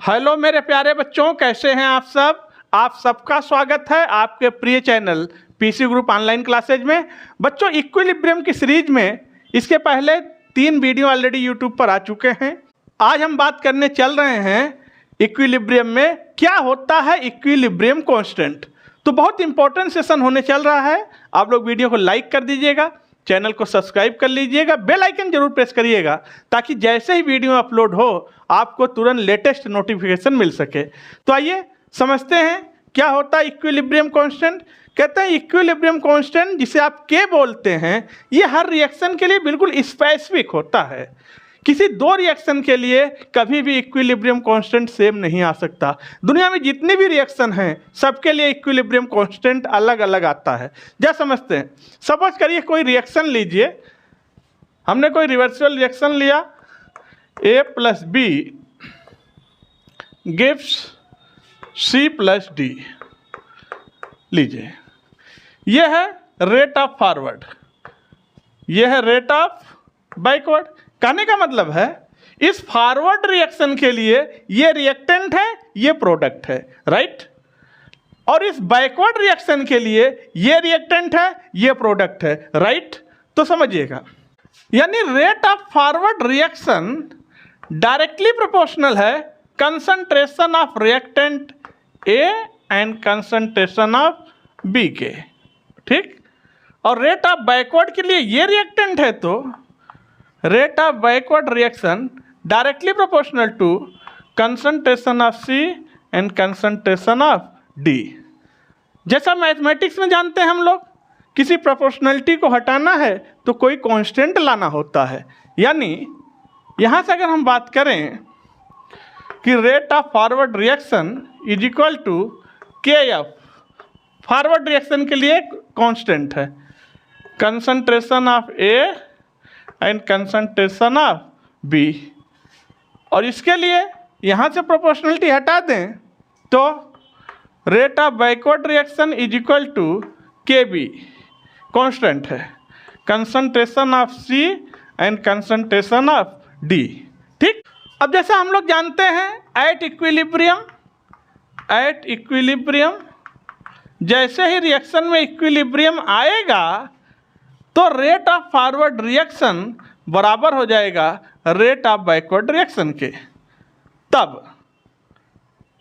Hello मेरे प्यारे बच्चों, कैसे हैं आप सब। आप सबका स्वागत है आपके प्रिय channel PC group online classes में। बच्चों, इक्विलिब्रियम की सीरीज में इसके पहले 3 वीडियो ऑलरेडी यूट्यूब पर आ चुके हैं। आज हम बात करने चल रहे हैं इक्विलिब्रियम में क्या होता है इक्विलिब्रियम कांस्टेंट। तो बहुत इंपॉर्टेंट सेशन होने चल रहा है। आप लोग वीडियो को लाइक कर दीजिएगा, चैनल को सब्सक्राइब कर लीजिएगा, बेल आइकन जरूर प्रेस करिएगा ताकि जैसे ही वीडियो अपलोड हो आपको तुरंत लेटेस्ट नोटिफिकेशन मिल सके। तो आइए समझते हैं क्या होता है इक्विलिब्रियम कांस्टेंट। कहते हैं इक्विलिब्रियम कांस्टेंट, जिसे आप के बोलते हैं, ये हर रिएक्शन के लिए बिल्कुल स्पेसिफिक होता है। किसी 2 रिएक्शन के लिए कभी भी इक्विलिब्रियम कांस्टेंट सेम नहीं आ सकता। दुनिया में जितनी भी रिएक्शन हैं सबके लिए इक्विलिब्रियम कांस्टेंट अलग अलग आता है। जैसे समझते हैं, सपोज करिए कोई रिएक्शन लीजिए, हमने कोई रिवर्सिबल रिएक्शन लिया, A + B gives C + D। लीजिए, यह है रेट ऑफ फॉरवर्ड, यह है रेट ऑफ बैकवर्ड। कहने का मतलब है इस फॉरवर्ड रिएक्शन के लिए ये रिएक्टेंट है, ये प्रोडक्ट है, राइट। और इस बैकवर्ड रिएक्शन के लिए ये रिएक्टेंट है, ये प्रोडक्ट है, राइट। तो समझिएगा, यानी rate of forward reaction directly proportional है concentration of reactant A and concentration of B के, ठीक। और रेट ऑफ बैकवर्ड के लिए ये रिएक्टेंट है तो rate of backward reaction directly proportional to concentration of C and concentration of D. जैसा मैथमेटिक्स में जानते हैं हम लोग, किसी प्रोपोर्शनलिटी को हटाना है तो कोई कांस्टेंट लाना होता है। यानी यहाँ से अगर हम बात करें कि rate of forward reaction is equal to K F, forward reaction के लिए कांस्टेंट है concentration of A and concentration of B. और इसके लिए यहाँ से प्रोपोर्शनलिटी हटा दें तो rate of backward reaction is equal to K B, constant है concentration of C and concentration of D, ठीक। अब जैसा हम लोग जानते हैं एट इक्विलिब्रियम जैसे ही रिएक्शन में इक्विलिब्रियम आएगा तो रेट ऑफ फॉरवर्ड रिएक्शन बराबर हो जाएगा रेट ऑफ बैकवर्ड रिएक्शन के। तब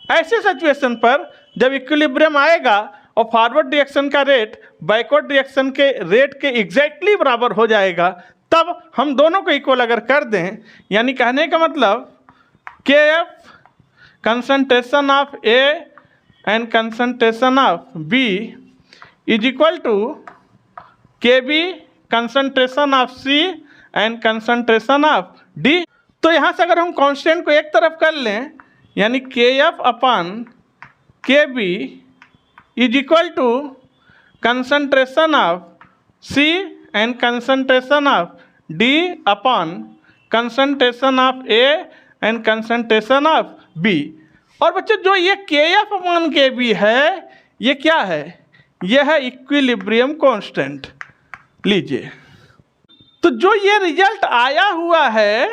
ऐसे सिचुएशन पर जब इक्विलिब्रियम आएगा और फॉरवर्ड रिएक्शन का रेट बैकवर्ड रिएक्शन के रेट के एग्जैक्टली बराबर हो जाएगा, तब हम दोनों को इक्वल अगर कर दें, यानी कहने का मतलब K F concentration of A and concentration of B is equal to K B concentration of C and concentration of D. तो यहाँ से अगर हम कांस्टेंट को एक तरफ कर लें, यानी के F upon K B is equal to concentration of C and concentration of D upon concentration of A and concentration of B. और बच्चों, जो ये के एफ अपन के बी है, ये क्या है? यह है इक्विलिब्रियम कांस्टेंट। लीजिए, तो जो ये रिजल्ट आया हुआ है,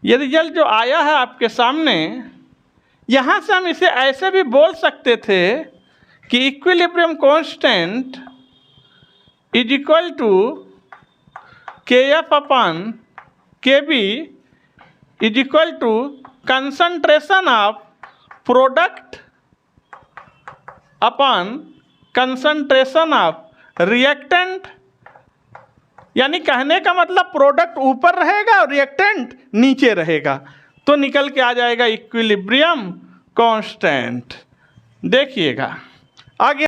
ये रिजल्ट जो आया है आपके सामने, यहाँ से हम इसे ऐसे भी बोल सकते थे कि equilibrium constant is equal to K F upon K B is equal to concentration of product upon concentration of reactant. यानी कहने का मतलब प्रोडक्ट ऊपर रहेगा और रिएक्टेंट नीचे रहेगा, तो निकल के आ जाएगा इक्विलिब्रियम कांस्टेंट। देखिएगा आगे।